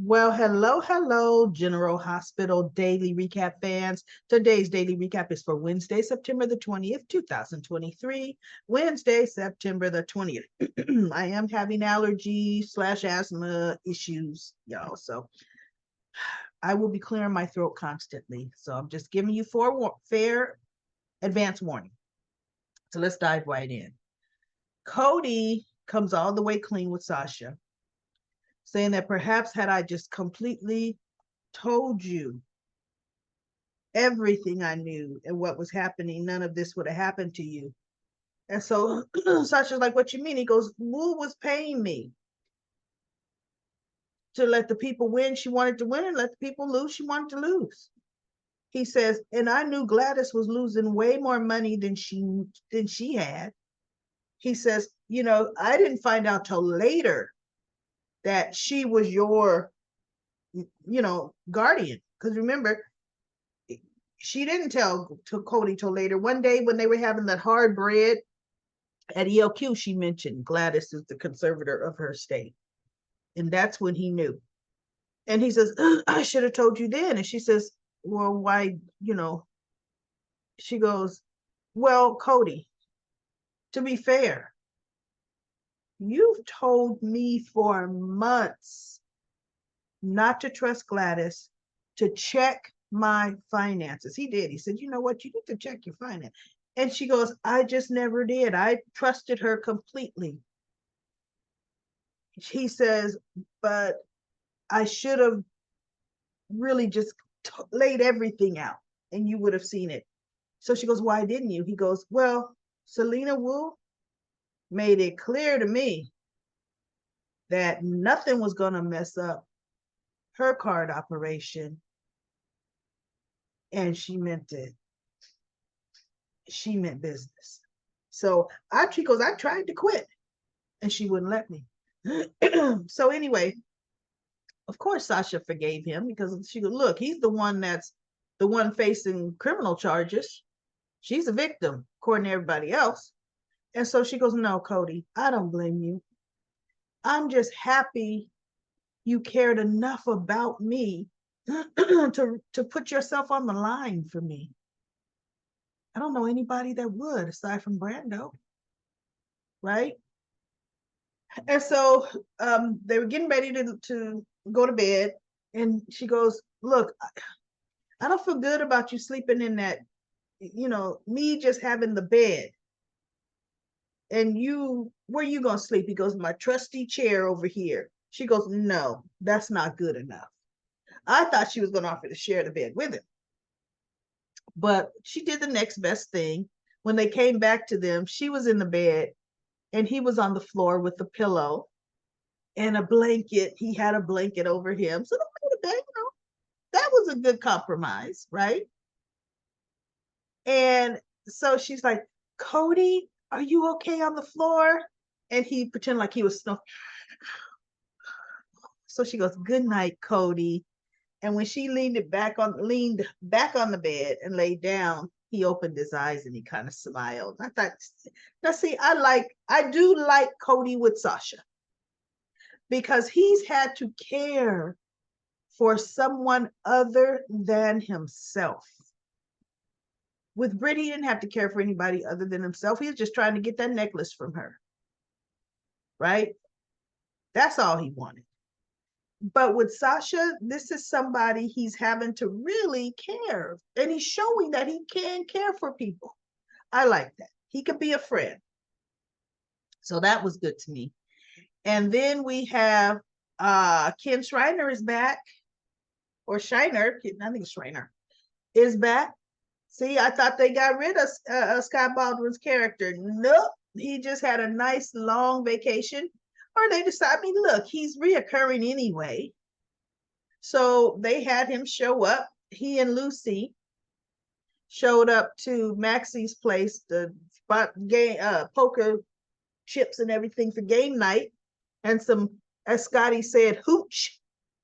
Well, hello, General Hospital Daily Recap fans. Today's daily recap is for Wednesday, September the 20th, 2023. Wednesday, September the 20th. I am having allergy slash asthma issues, y'all. So I will be clearing my throat constantly. So I'm just giving you fair advance warning. So let's dive right in. Cody comes all the way clean with Sasha, saying that perhaps had I just completely told you everything I knew and what was happening, none of this would have happened to you. And so Sasha's like, what you mean? He goes, Wu was paying me to let the people win. She wanted to win and let the people lose. She wanted to lose. He says, and I knew Gladys was losing way more money than she had. He says, I didn't find out till later that she was your, guardian. Because remember, she didn't tell to Cody till later. One day when they were having that hard bread at ELQ, she mentioned Gladys is the conservator of her estate. And that's when he knew. And he says, I should have told you then. And she says, well, why, she goes, well, Cody, to be fair, you've told me for months not to trust Gladys, to check my finances. He did. He said, you know what? You need to check your finance. And she goes, I just never did. I trusted her completely. He says, but I should have really just laid everything out and you would have seen it. So she goes, why didn't you? He goes, well, Selena Wu made it clear to me that nothing was going to mess up her card operation. And she meant it. She meant business. So she goes, I tried to quit and she wouldn't let me. So anyway, of course, Sasha forgave him because she goes, look, he's the one that's the one facing criminal charges. She's a victim, according to everybody else. And so she goes, no, Cody, I don't blame you. I'm just happy you cared enough about me to put yourself on the line for me. I don't know anybody that would aside from Brando, right? And so they were getting ready to go to bed. And she goes, look, I don't feel good about you sleeping in that, me just having the bed. And where you going to sleep? He goes, my trusty chair over here. She goes, no, that's not good enough. I thought she was going to offer to share the bed with him. But she did the next best thing. When they came back to them, she was in the bed and he was on the floor with a pillow and a blanket. He had a blanket over him. So that was a good compromise, right? And so she's like, Cody, are you okay on the floor? And he pretended like he was snoring. So she goes, good night, Cody. And when she leaned back on the bed and laid down, he opened his eyes and he kind of smiled. I thought, now see, I do like Cody with Sasha because he's had to care for someone other than himself. With Britt, he didn't have to care for anybody other than himself. He was just trying to get that necklace from her. Right? That's all he wanted. But with Sasha, this is somebody he's having to really care. And he's showing that he can care for people. I like that. He could be a friend. So that was good to me. And then we have Ken Schreiner is back. Or Shiner, I think Schreiner, is back. See, I thought they got rid of Scott Baldwin's character. Nope. He just had a nice long vacation. Or they decided, look, he's reoccurring anyway. So they had him show up. He and Lucy showed up to Maxie's place, the spot game, poker chips and everything for game night. And some, as Scotty said,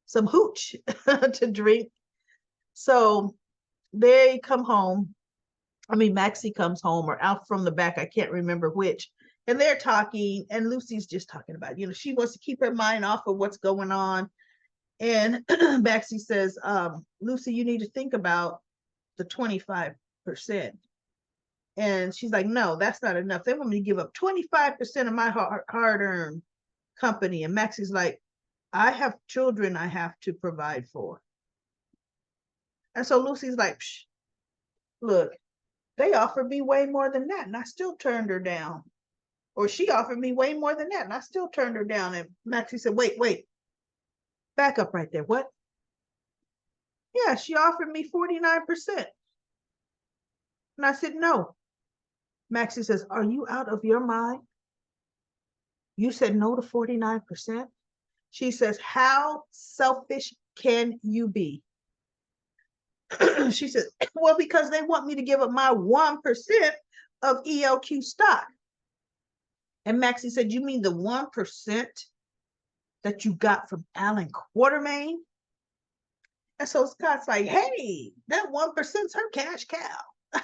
some hooch to drink. So they come home. Maxie comes home or out from the back. I can't remember which. And they're talking, and Lucy's just talking about, she wants to keep her mind off of what's going on. And Maxie says, Lucy, you need to think about the 25%. And she's like, no, that's not enough. They want me to give up 25% of my hard-earned company. And Maxie's like, I have children I have to provide for. And so Lucy's like, psh, look, they offered me way more than that, and I still turned her down. Or she offered me way more than that, and I still turned her down. And Maxie said, wait, back up right there. What? Yeah, she offered me 49%. And I said, no. Maxie says, are you out of your mind? You said no to 49%? She says, how selfish can you be? She says, well, because they want me to give up my 1% of ELQ stock. And Maxie said, you mean the 1% that you got from Alan Quartermain? And so Scott's like, hey, that 1%'s her cash cow.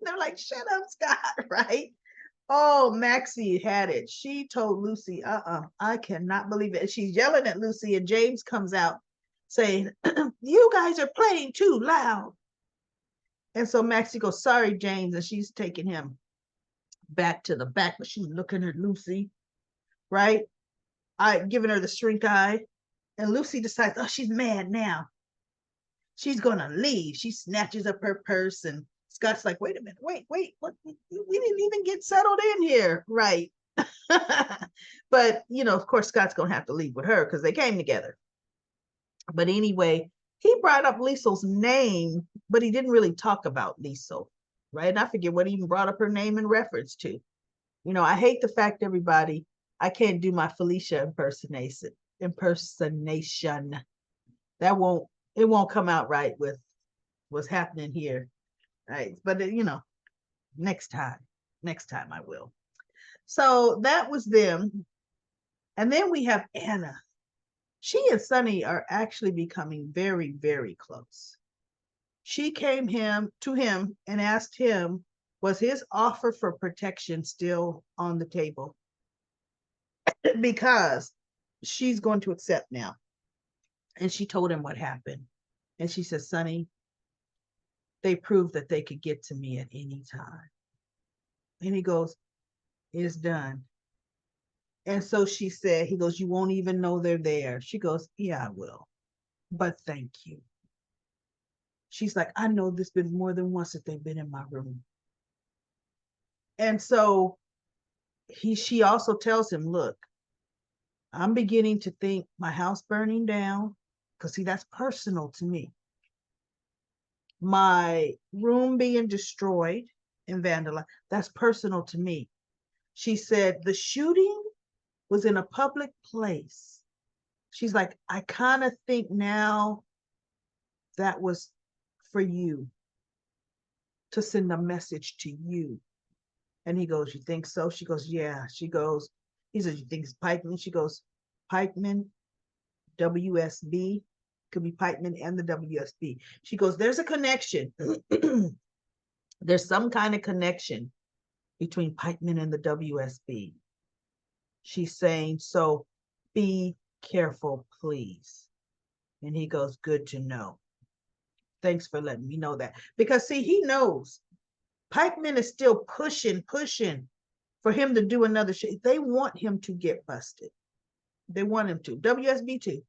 They're like, shut up, Scott, right? Oh, Maxie had it. She told Lucy, I cannot believe it. And she's yelling at Lucy, and James comes out saying, you guys are playing too loud. And so Maxie goes, sorry, James. And she's taking him back to the back, but she's looking at Lucy, right? Giving her the shrink eye. And Lucy decides, oh, she's mad now. She's going to leave. She snatches up her purse, and Scott's like, wait a minute, wait, what? We didn't even get settled in here, right? But, of course, Scott's going to have to leave with her because they came together. But anyway, he brought up Liesel's name, but he didn't really talk about Liesel, right? And I forget what he even brought up her name in reference to. I hate the fact, everybody, I can't do my Felicia impersonation. It won't come out right with what's happening here, right? But next time I will. So that was them. And then we have Anna. She and Sonny are actually becoming very, very close. She came to him and asked him, was his offer for protection still on the table? Because she's going to accept now. And she told him what happened. And she said, Sonny, they proved that they could get to me at any time. And he goes, it's done. And so she said, he goes, you won't even know they're there. She goes, yeah, I will. But thank you. She's like, I know this been more than once that they've been in my room. And so she also tells him, look, I'm beginning to think my house burning down, because see, that's personal to me. My room being destroyed and vandalized, that's personal to me. She said, the shooting was in a public place. She's like, I kind of think now that was for you, to send a message to you. And he goes, you think so? She goes, yeah. He says, you think it's Pikeman? She goes, Pikeman, WSB, could be Pikeman and the WSB. She goes, there's a connection. There's some kind of connection between Pikeman and the WSB. She's saying, so be careful, please. And he goes, good to know. Thanks for letting me know that. Because see, he knows Pikeman is still pushing for him to do another shit. They want him to get busted. They want him to. WSB too.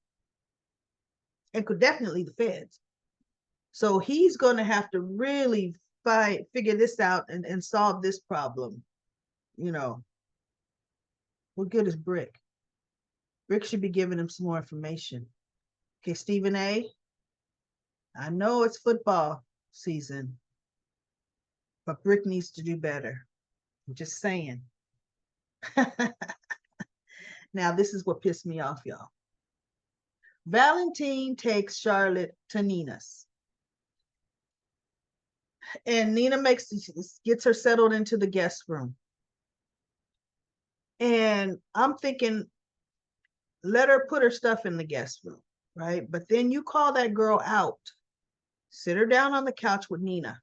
And could definitely the feds. So he's going to have to really figure this out and solve this problem. What good is Brick? Brick should be giving him some more information. Okay, Stephen A., I know it's football season, but Brick needs to do better. I'm just saying. Now, this is what pissed me off, y'all. Valentine takes Charlotte to Nina's. And Nina gets her settled into the guest room. And I'm thinking, let her put her stuff in the guest room, right? But then you call that girl out, sit her down on the couch with Nina,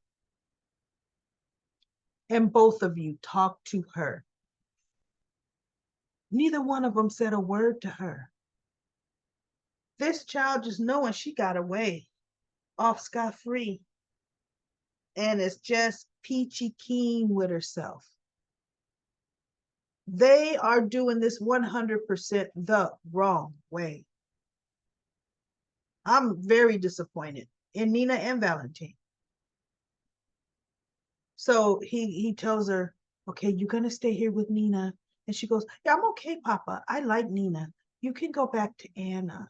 and both of you talk to her. Neither one of them said a word to her. This child just knowing she got away off scot-free and is just peachy keen with herself. They are doing this 100% the wrong way. I'm very disappointed in Nina and Valentine. So he tells her, okay, you're going to stay here with Nina. And she goes, yeah, I'm okay, Papa. I like Nina. You can go back to Anna.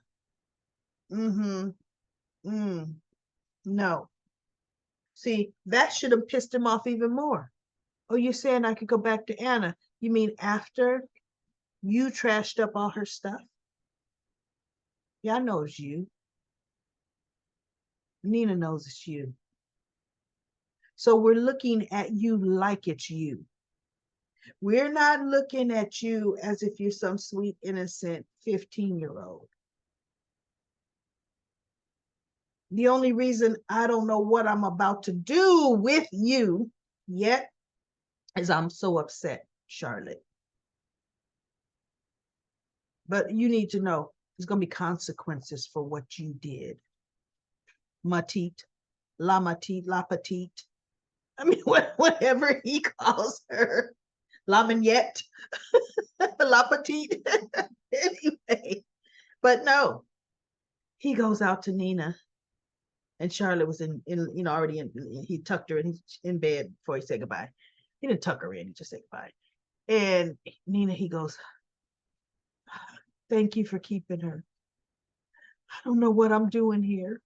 Mm-hmm. No. See, that should have pissed him off even more. Oh, you're saying I could go back to Anna? You mean after you trashed up all her stuff? Yeah, I know it's you. Nina knows it's you. So we're looking at you like it's you. We're not looking at you as if you're some sweet, innocent 15-year-old. The only reason I don't know what I'm about to do with you yet is I'm so upset, Charlotte. But you need to know there's going to be consequences for what you did. Matite, la matite, la petite. I mean, whatever he calls her. La mignette, la petite. Anyway, but no, he goes out to Nina. And Charlotte was in already in, he tucked her in bed before he said goodbye. He didn't tuck her in, he just said goodbye. And Nina, he goes, thank you for keeping her. I don't know what I'm doing here.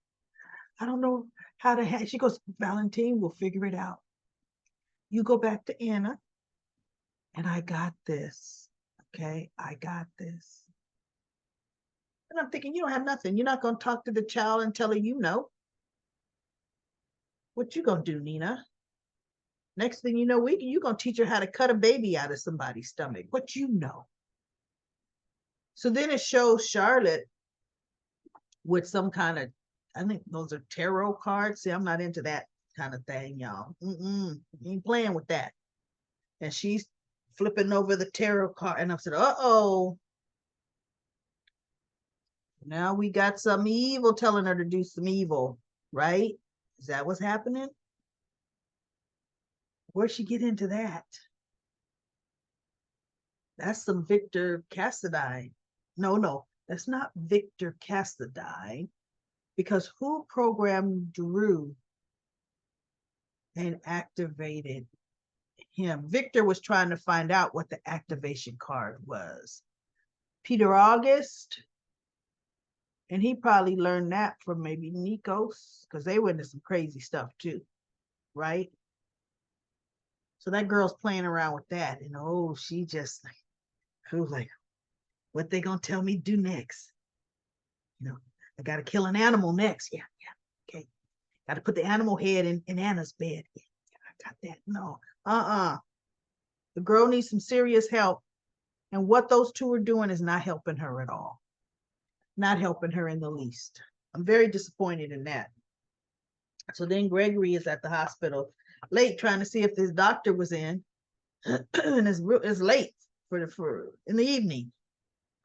I don't know how to she goes, Valentine, we'll figure it out. You go back to Anna, and I got this. Okay, I got this. And I'm thinking, you don't have nothing. You're not going to talk to the child and tell her you know. What you going to do, Nina? Next thing you know, you're going to teach her how to cut a baby out of somebody's stomach. What you know. So then it shows Charlotte with some kind of, I think those are tarot cards. See, I'm not into that kind of thing, y'all. Ain't playing with that. And she's flipping over the tarot card. And I said, uh-oh. Now we got some evil telling her to do some evil, right? Is that what's happening? Where'd she get into that? That's some Victor Cassadine. No, that's not Victor Cassadine. Because who programmed Drew and activated him? Victor was trying to find out what the activation card was. Peter August, and he probably learned that from maybe Nikos, because they went into some crazy stuff too, right? So that girl's playing around with that, and she just like, what they gonna tell me to do next? I gotta kill an animal next. Yeah, okay. Gotta put the animal head in Anna's bed. Yeah, I got that. No, the girl needs some serious help, and what those two are doing is not helping her at all. Not helping her in the least. I'm very disappointed in that. So then Gregory is at the hospital late trying to see if this doctor was in, and it's late for in the evening.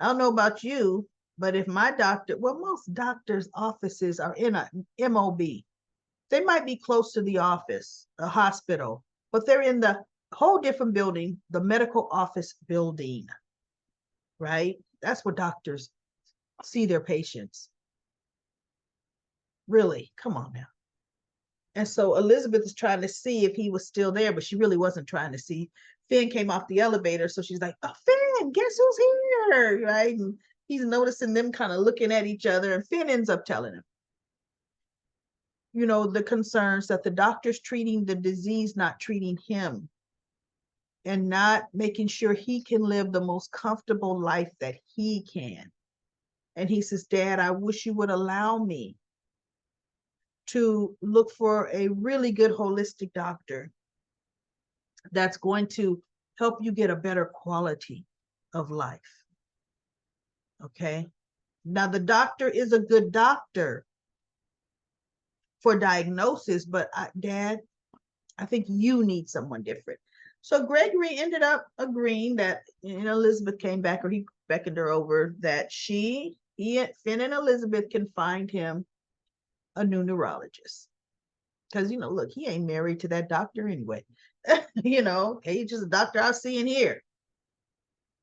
I don't know about you, but if my doctor, well, most doctors' offices are in a MOB. They might be close to the office, a hospital, but they're in the whole different building, the medical office building, right? That's where doctors see their patients. Really, come on now. And so Elizabeth is trying to see if he was still there, but she really wasn't trying to see. Finn came off the elevator, so she's like, oh, Finn, guess who's here, right? And he's noticing them kind of looking at each other, and Finn ends up telling him, the concerns that the doctor's treating the disease, not treating him, and not making sure he can live the most comfortable life that he can. And he says, Dad, I wish you would allow me to look for a really good holistic doctor that's going to help you get a better quality of life. Okay. Now, the doctor is a good doctor for diagnosis, but Dad, I think you need someone different. So Gregory ended up agreeing that Elizabeth came back, or he beckoned her over, that she Finn and Elizabeth can find him a new neurologist. Because, look, he ain't married to that doctor anyway. He's just a doctor I see in here.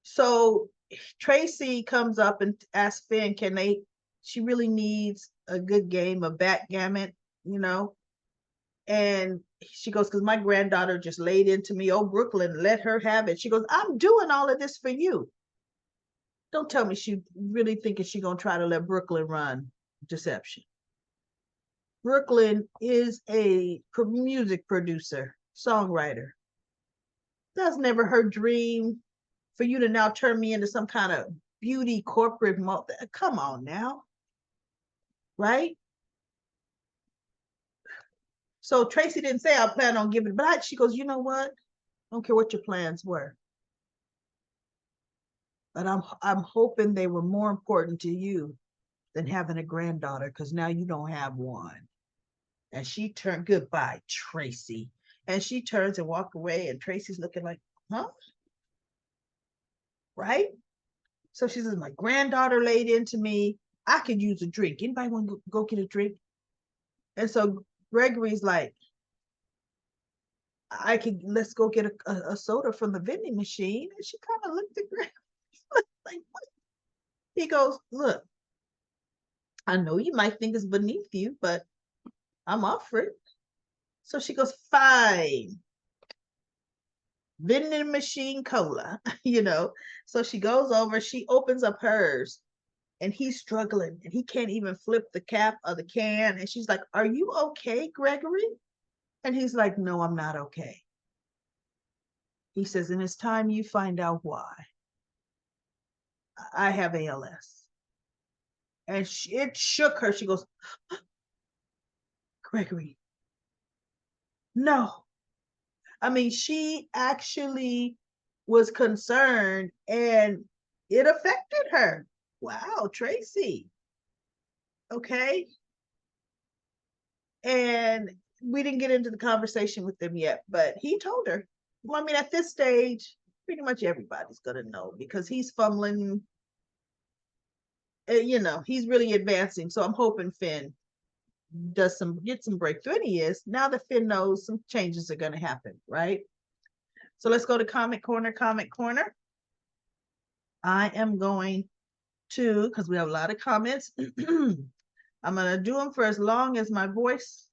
So Tracy comes up and asks Finn, she really needs a good game of backgammon, and she goes, because my granddaughter just laid into me. Oh, Brooklyn, let her have it. She goes, I'm doing all of this for you. Don't tell me she really thinking she gonna try to let Brooklyn run deception. Brooklyn is a music producer, songwriter. That's never her dream for you to now turn me into some kind of beauty corporate. Come on now, right? So Tracy didn't say I plan on giving, but she goes, you know what? I don't care what your plans were, but I'm hoping they were more important to you than having a granddaughter, because now you don't have one. And she turned, goodbye, Tracy. And she turns and walk away, and Tracy's looking like, huh? Right? So she says, my granddaughter laid into me. I could use a drink. Anybody want to go get a drink? And so Gregory's like, let's go get a soda from the vending machine. And she kind of looked at Gregory like, what? He goes, look, I know you might think it's beneath you, but I'm offering. So she goes, fine. Vending machine cola, So she goes over, she opens up hers, and he's struggling, and he can't even flip the cap of the can. And she's like, are you okay, Gregory? And he's like, no, I'm not okay. He says, and it's time you find out why. I have ALS. And it shook her. She goes, Gregory, no. I mean, she actually was concerned, and it affected her. Wow, Tracy. Okay. And we didn't get into the conversation with them yet, but he told her. Well, I mean, at this stage, pretty much everybody's going to know, because he's fumbling, he's really advancing. So I'm hoping Finn get some breakthrough. And he is. Now that Finn knows, some changes are going to happen, right? So let's go to Comic Corner. I am going to, because we have a lot of comments, I'm going to do them for as long as my voice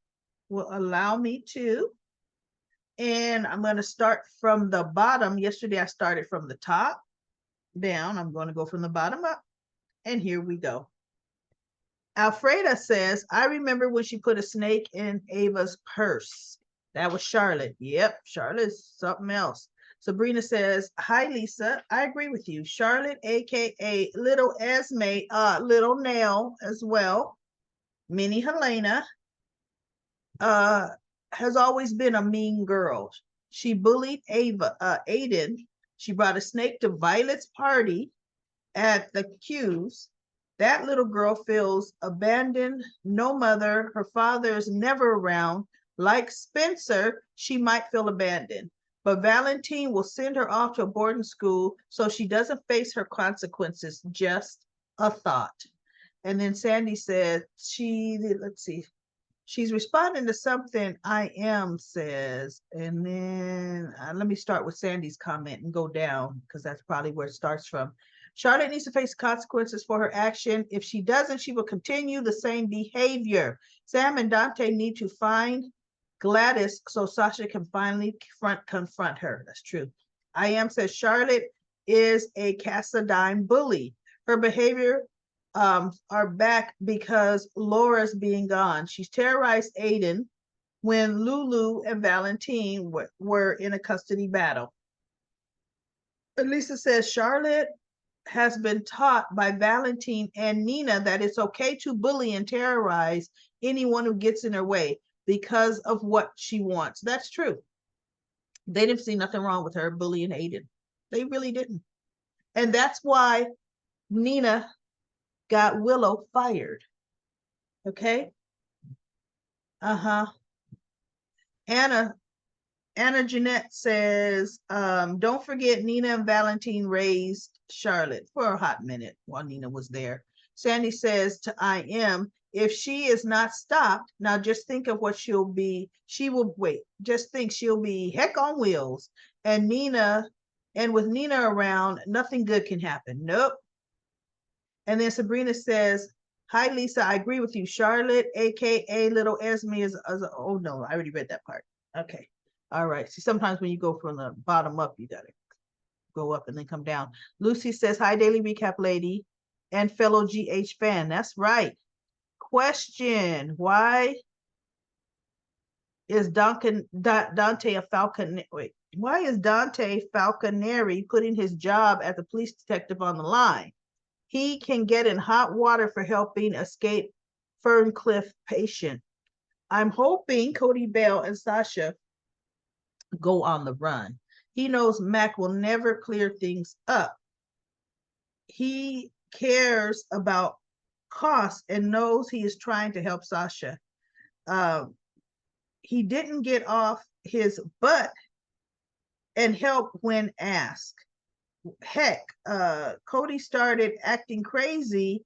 will allow me to. And I'm going to start from the bottom. Yesterday, I started from the top down. I'm going to go from the bottom up. And here we go. Alfreda says, I remember when she put a snake in Ava's purse. That was Charlotte. Yep, Charlotte's something else. Sabrina says, hi, Lisa. I agree with you. Charlotte, a.k.a. Little Esme, Little Nell as well. Minnie Helena has always been a mean girl. She bullied Aiden. She brought a snake to Violet's party at the Q's. That little girl feels abandoned, no mother. Her father is never around. Like Spencer, she might feel abandoned. But Valentine will send her off to a boarding school so she doesn't face her consequences. Just a thought. And then Sandy said, let's see, she's responding to something I am says. And then let me start with Sandy's comment and go down, because that's probably where it starts from. Charlotte needs to face consequences for her action. If she doesn't, she will continue the same behavior. Sam and Dante need to find Gladys so Sasha can finally confront her. That's true. I am says Charlotte is a Cassadine bully. Her behavior are back because Laura's being gone. She's terrorized Aiden when Lulu and Valentine were in a custody battle. Lisa says Charlotte has been taught by Valentine and Nina that it's okay to bully and terrorize anyone who gets in her way because of what she wants. That's true. They didn't see nothing wrong with her bullying Aiden. They really didn't. And that's why Nina got Willow fired. Okay? Uh-huh. Anna Jeanette says, don't forget Nina and Valentine raised Charlotte for a hot minute while Nina was there. Sandy says to I am, if she is not stopped, now just think of what she'll be. She will wait. Just think she'll be heck on wheels. And with Nina around, nothing good can happen. Nope. And then Sabrina says, hi, Lisa. I agree with you. Charlotte, aka Little Esme, oh no, I already read that part. Okay. All right. See, sometimes when you go from the bottom up, you gotta go up and then come down. Lucy says, hi, Daily Recap Lady and fellow GH fan. That's right. Question: why is Dante a falcon? Wait, why is Dante Falconeri putting his job as a police detective on the line? He can get in hot water for helping escape Ferncliff patient. I'm hoping Cody Bell and Sasha go on the run. He knows Mac will never clear things up. He cares about cost and knows he is trying to help Sasha. He didn't get off his butt and help when asked. Heck, Cody started acting crazy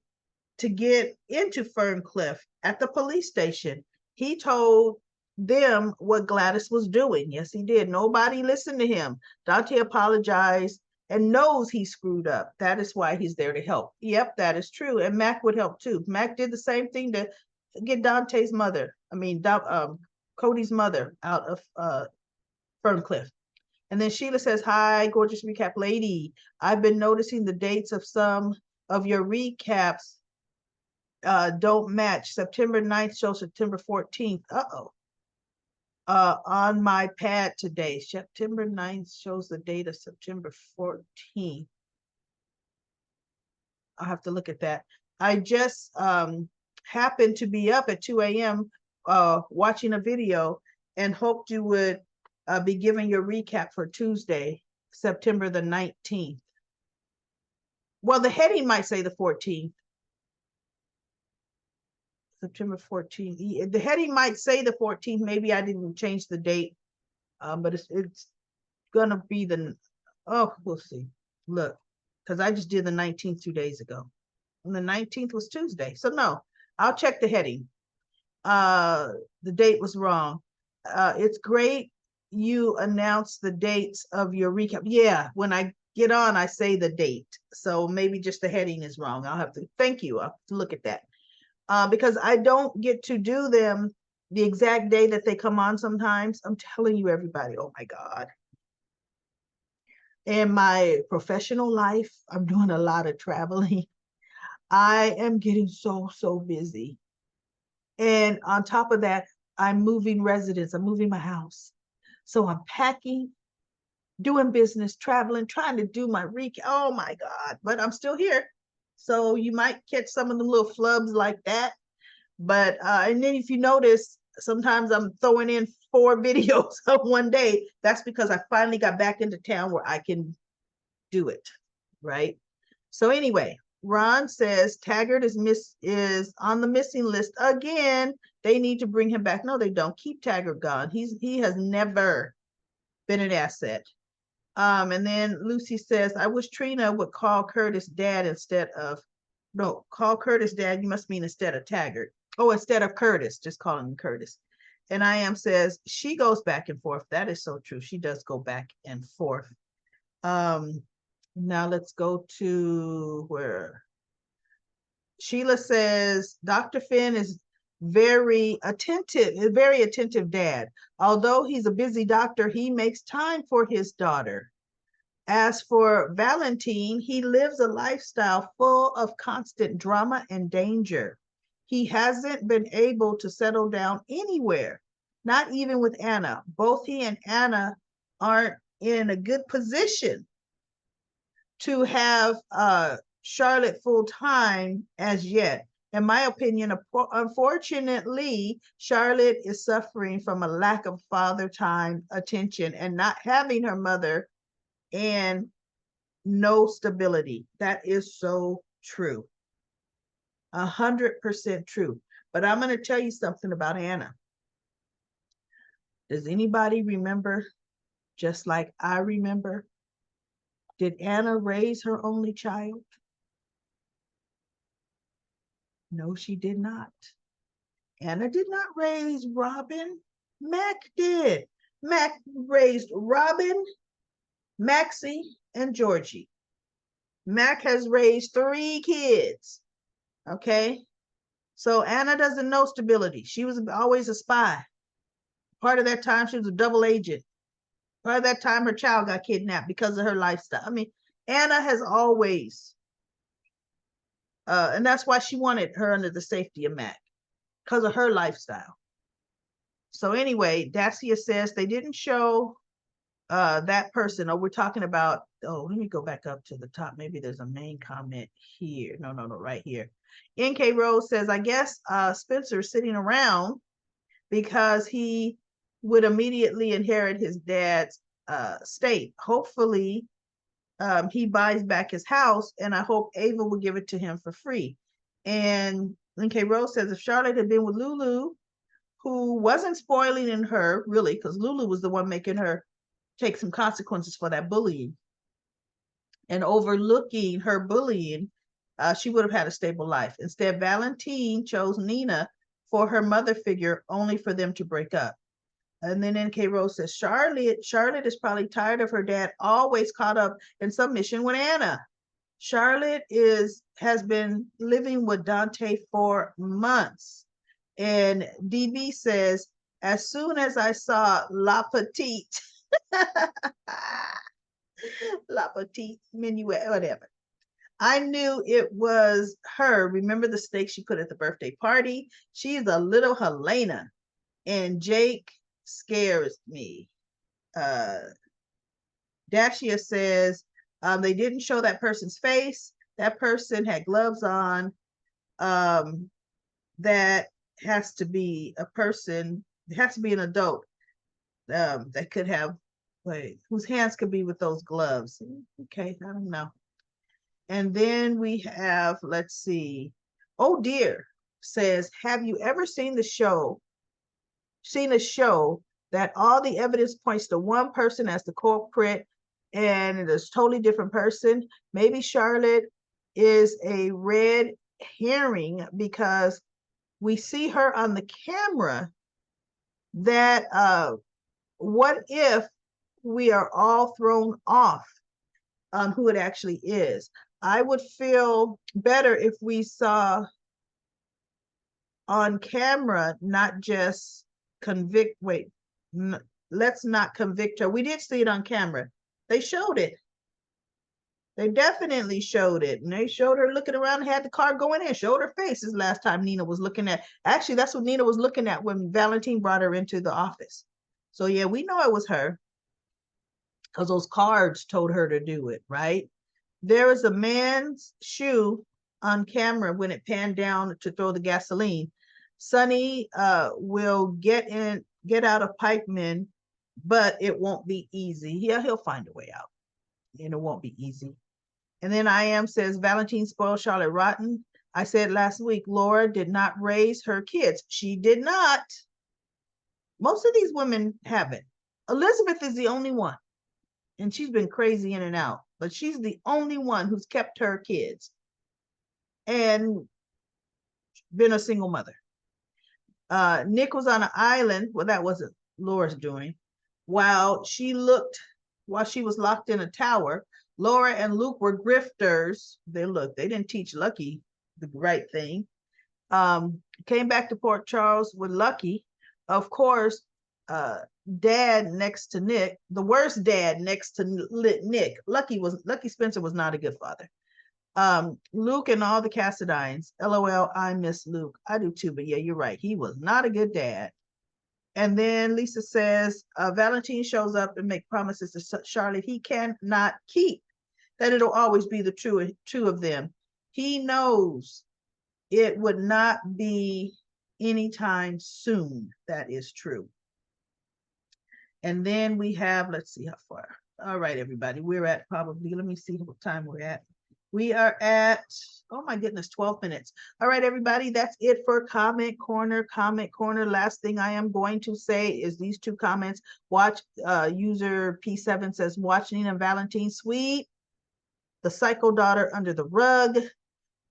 to get into Ferncliff at the police station. He told them what Gladys was doing. Yes, he did. Nobody listened to him. Dante apologized and knows he screwed up. That is why he's there to help. Yep, that is true. And Mac would help too. Mac did the same thing to get Cody's mother out of Ferncliff. And then Sheila says, hi, gorgeous recap lady. I've been noticing the dates of some of your recaps don't match. September 9th shows September 14th. On my pad today. September 9th shows the date of September 14th. I'll have to look at that. I just happened to be up at 2 a.m. Watching a video and hoped you would be giving your recap for Tuesday, September the 19th. Well, the heading might say the 14th. September 14th. The heading might say the 14th. Maybe I didn't change the date, but it's gonna be we'll see. Look, because I just did the 19th 2 days ago. And the 19th was Tuesday. So no, I'll check the heading. The date was wrong. It's great you announce the dates of your recap. Yeah, when I get on, I say the date. So maybe just the heading is wrong. I'll have to, thank you. I'll have to look at that. Because I don't get to do them the exact day that they come on sometimes. I'm telling you, everybody, oh my God. In my professional life, I'm doing a lot of traveling. I am getting so busy. And on top of that, I'm moving residence. I'm moving my house. So I'm packing, doing business, traveling, trying to do my recap. Oh my God, but I'm still here. So you might catch some of the little flubs like that. But, and then if you notice, sometimes I'm throwing in 4 videos of one day. That's because I finally got back into town where I can do it, right? So anyway, Ron says Taggart is on the missing list again. They need to bring him back. No, they don't. Keep Taggart gone. He has never been an asset. And then Lucy says, I wish Trina would call Curtis dad call Curtis dad. You must mean instead of Taggart. Oh, instead of Curtis, just calling him Curtis. And I am says she goes back and forth. That is so true. She does go back and forth. Now let's go to where Sheila says Dr. Finn is very attentive dad. Although he's a busy doctor, he makes time for his daughter. As for Valentine, he lives a lifestyle full of constant drama and danger. He hasn't been able to settle down anywhere, not even with Anna. Both he and Anna aren't in a good position to have Charlotte full time as yet. In my opinion, unfortunately, Charlotte is suffering from a lack of father time attention and not having her mother and no stability. That is so true. 100% true. But I'm going to tell you something about Anna. Does anybody remember, just like I remember, did Anna raise her only child? No, she did not. Anna did not raise Robin. Mac did. Mac raised Robin, Maxie, and Georgie. Mac has raised 3 kids. Okay. So Anna doesn't know stability. She was always a spy. Part of that time, she was a double agent. Part of that time, her child got kidnapped because of her lifestyle. I mean, Anna has always, and that's why she wanted her under the safety of Mac, because of her lifestyle. So anyway, Dacia says they didn't show that person. Oh, we're talking about, oh, let me go back up to the top. Maybe there's a main comment here. No, right here. NK Rose says, I guess Spencer's sitting around because he would immediately inherit his dad's state. Hopefully, he buys back his house, and I hope Ava will give it to him for free. And NK Rose says, if Charlotte had been with Lulu, who wasn't spoiling in her, really, because Lulu was the one making her take some consequences for that bullying and overlooking her bullying, she would have had a stable life. Instead, Valentine chose Nina for her mother figure, only for them to break up. And then NK Rose says, Charlotte is probably tired of her dad always caught up in some mission with Anna. Charlotte has been living with Dante for months. And DB says, as soon as I saw La Petite, La Petite Minuet, whatever, I knew it was her. Remember the steak she put at the birthday party? She's a little Helena. And Jake scares me. Dacia says, they didn't show that person's face. That person had gloves on. That has to be a person, it has to be an adult that could have, whose hands could be with those gloves. Okay, I don't know. And then we have, let's see, oh dear says, have you ever seen a show that all the evidence points to one person as the culprit and it is a totally different person? Maybe Charlotte is a red herring because we see her on the camera. That what if we are all thrown off on who it actually is? I would feel better if we saw on camera, not just convict. Let's not convict her. We did see it on camera. They showed it. They definitely showed it. And they showed her looking around, had the car going in, showed her face. This last time Nina was looking at. Actually, that's what Nina was looking at when Valentine brought her into the office. So yeah, we know it was her because those cards told her to do it, right? There was a man's shoe on camera when it panned down to throw the gasoline. Sonny will get out of Pikeman, but it won't be easy. Yeah, he'll find a way out. And it won't be easy. And then I am says, Valentine spoiled Charlotte rotten. I said last week, Laura did not raise her kids. She did not. Most of these women haven't. Elizabeth is the only one. And she's been crazy in and out. But she's the only one who's kept her kids and been a single mother. Nick was on an island. Well, that wasn't Laura's doing. While she was locked in a tower, Laura and Luke were grifters. They didn't teach Lucky the right thing. Came back to Port Charles with Lucky. Of course, dad next to Nick, the worst dad next to Nick. Lucky Spencer was not a good father. Luke and all the Cassadines. LOL, I miss Luke. I do too, but yeah, you're right. He was not a good dad. And then Lisa says, Valentine shows up and make promises to Charlotte he cannot keep, that it'll always be the two of them. He knows it would not be anytime soon. That is true. And then we have, let's see how far. All right, everybody, we're at probably, let me see what time we're at. We are at, oh my goodness, 12 minutes. All right, everybody, that's it for Comment Corner. Comment Corner. Last thing I am going to say is these two comments. Watch, user P7 says, watch Nina and Valentine sweep the psycho daughter under the rug.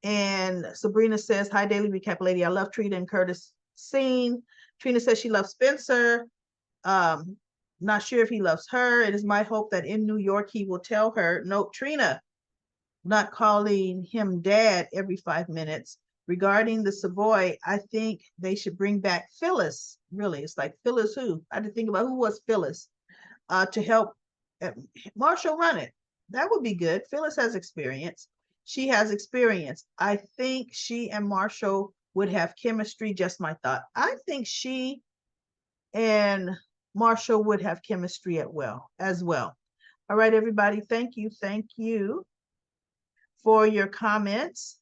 And Sabrina says, hi, Daily Recap Lady. I love Trina and Curtis scene. Trina says she loves Spencer. Not sure if he loves her. It is my hope that in New York he will tell her, no, Trina, not calling him dad every 5 minutes. Regarding the Savoy, I think they should bring back Phyllis. Really, it's like Phyllis who? I had to think about who was Phyllis to help Marshall run it. That would be good. Phyllis has experience. She has experience. I think she and Marshall would have chemistry. Just my thought. I think she and Marshall would have chemistry as well. All right, everybody. Thank you. Thank you for your comments.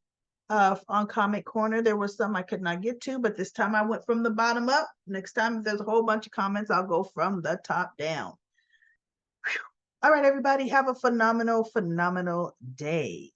On Comment Corner, there was some I could not get to, but this time I went from the bottom up. Next time, if there's a whole bunch of comments, I'll go from the top down. Whew. All right, everybody, have a phenomenal, phenomenal day.